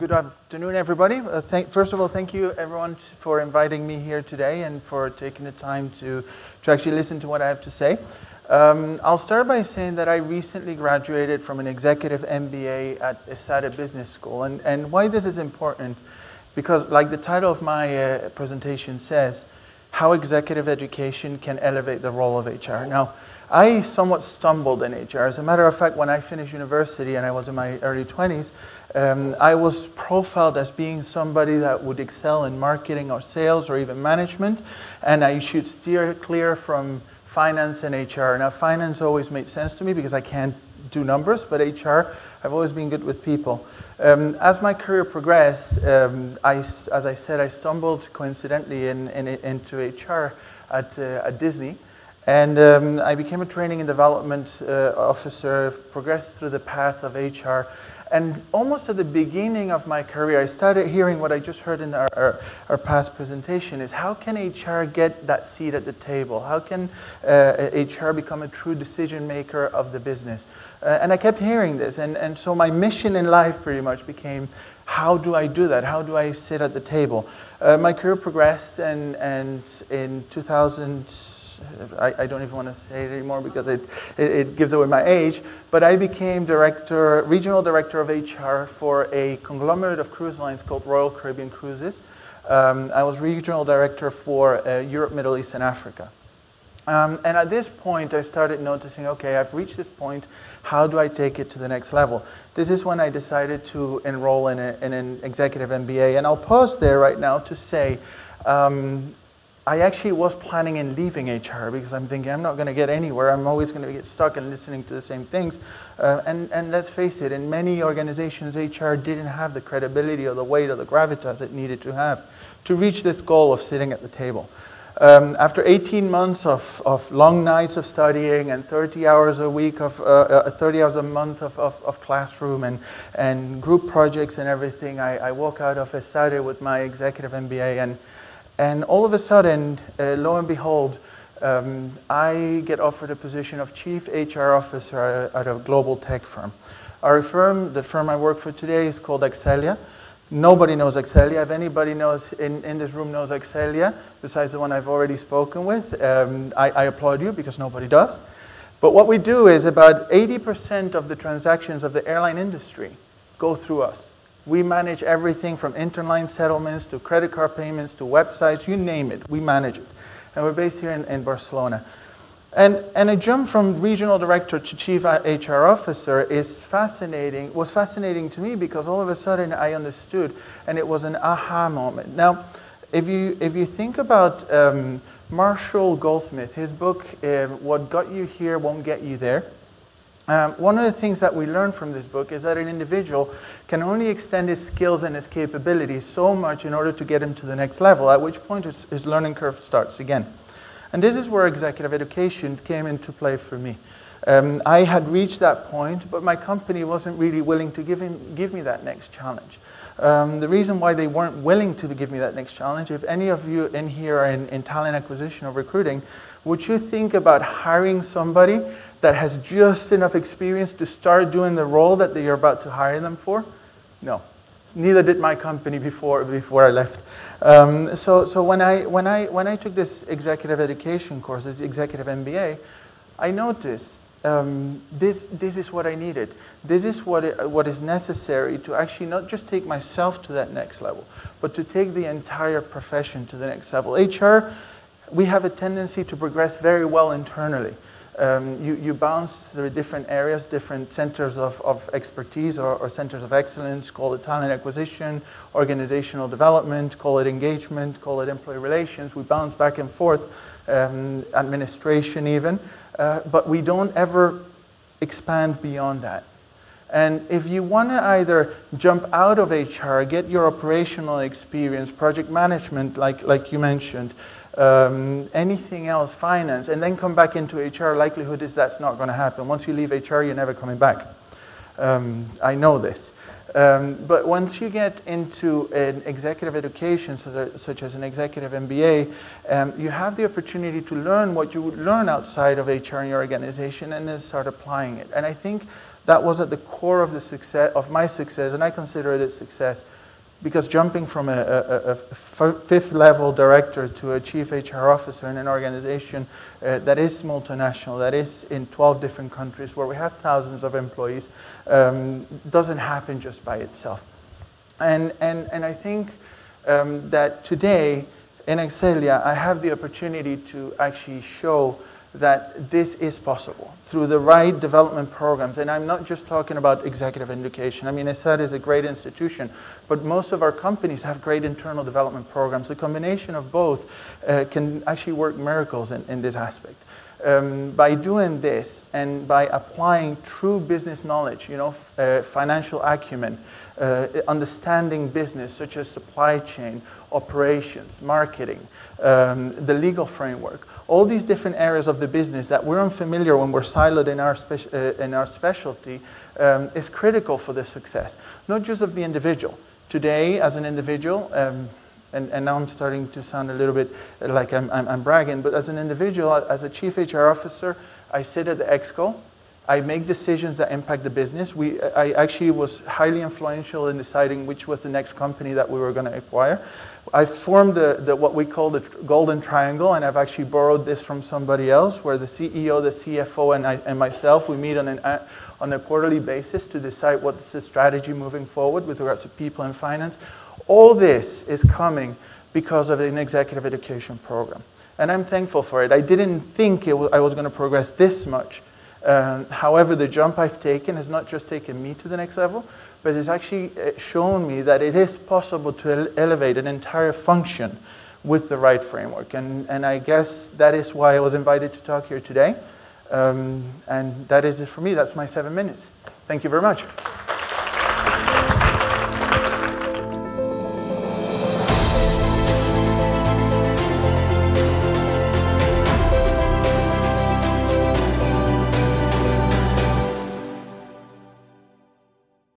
Good afternoon, everybody. First of all, thank you, everyone, for inviting me here today and for taking the time to actually listen to what I have to say. I'll start by saying that I recently graduated from an executive MBA at Esade Business School. And why this is important, because like the title of my presentation says, how executive education can elevate the role of HR. Now, I somewhat stumbled in HR. As a matter of fact, when I finished university and I was in my early 20s, I was profiled as being somebody that would excel in marketing or sales or even management, and I should steer clear from finance and HR. Now, finance always made sense to me because I can't do numbers, but HR, I've always been good with people. As my career progressed, as I said, I stumbled coincidentally into HR at Disney. And I became a training and development officer, progressed through the path of HR. And almost at the beginning of my career, I started hearing what I just heard in our past presentation is how can HR get that seat at the table? How can HR become a true decision maker of the business? And I kept hearing this. And so my mission in life pretty much became, how do I do that? How do I sit at the table? My career progressed, and in 2000, I don't even want to say it anymore because it gives away my age, but I became regional director of HR for a conglomerate of cruise lines called Royal Caribbean Cruises. I was regional director for Europe, Middle East, and Africa. And at this point, I started noticing, okay, I've reached this point, how do I take it to the next level? This is when I decided to enroll in an executive MBA, and I'll pause there right now to say, I actually was planning on leaving HR because I'm thinking I'm not going to get anywhere. I'm always going to get stuck in listening to the same things. And let's face it, in many organizations, HR didn't have the credibility or the weight or the gravitas it needed to have to reach this goal of sitting at the table. After 18 months of long nights of studying and 30 hours a week 30 hours a month of classroom and group projects and everything, I walk out of Esade with my executive MBA, and all of a sudden, lo and behold, I get offered a position of Chief HR Officer at a global tech firm. Our firm, the firm I work for today, is called Accelya. Nobody knows Accelya. If anybody knows in this room knows Accelya, besides the one I've already spoken with, I applaud you because nobody does. But what we do is about 80% of the transactions of the airline industry go through us. We manage everything from interline settlements to credit card payments to websites, you name it, we manage it. And we're based here in Barcelona. And a jump from regional director to chief HR officer was fascinating to me because all of a sudden I understood, and it was an aha moment. Now, if you think about Marshall Goldsmith, his book, What Got You Here Won't Get You There, one of the things that we learn from this book is that an individual can only extend his skills and his capabilities so much in order to get him to the next level, at which point his learning curve starts again. And this is where executive education came into play for me. I had reached that point, but my company wasn't really willing to give me that next challenge. The reason why they weren't willing to give me that next challenge, if any of you in here are in talent acquisition or recruiting, would you think about hiring somebody that has just enough experience to start doing the role that you're about to hire them for? No. Neither did my company before I left. So when I took this executive education course, this executive MBA, I noticed this is what I needed. This is what is necessary to actually not just take myself to that next level, but to take the entire profession to the next level. HR, we have a tendency to progress very well internally. You bounce through different areas, different centers of expertise or centers of excellence, call it talent acquisition, organizational development, call it engagement, call it employee relations. We bounce back and forth, administration even, but we don't ever expand beyond that. And if you want to either jump out of HR, get your operational experience, project management like you mentioned, anything else, finance, and then come back into HR, likelihood is that's not going to happen. Once you leave HR, you're never coming back. I know this. But once you get into an executive education, such as an executive MBA, you have the opportunity to learn what you would learn outside of HR in your organization and then start applying it. And I think that was at the core of the success of my success, and I consider it a success because jumping from a fifth level director to a chief HR officer in an organization that is multinational, that is in 12 different countries where we have thousands of employees, doesn't happen just by itself. And I think that today in Accelya, I have the opportunity to actually show that this is possible through the right development programs. And I'm not just talking about executive education. I mean, Esade is a great institution, but most of our companies have great internal development programs. The combination of both can actually work miracles in this aspect. By doing this and by applying true business knowledge, you know, financial acumen, understanding business such as supply chain, operations, marketing, the legal framework, all these different areas of the business that we're unfamiliar when we're siloed in our specialty is critical for the success, not just of the individual. Today, as an individual, and now I'm starting to sound a little bit like I'm bragging, but as an individual, as a chief HR officer, I sit at the Exco. I make decisions that impact the business. I actually was highly influential in deciding which was the next company that we were going to acquire. I formed what we call the golden triangle, and I've actually borrowed this from somebody else, where the CEO, the CFO, and myself, we meet on a quarterly basis to decide what's the strategy moving forward with regards to people and finance. All this is coming because of an executive education program, and I'm thankful for it. I didn't think I was going to progress this much. However, the jump I've taken has not just taken me to the next level, but it's actually shown me that it is possible to elevate an entire function with the right framework. And I guess that is why I was invited to talk here today. And that is it for me. That's my 7 minutes. Thank you very much.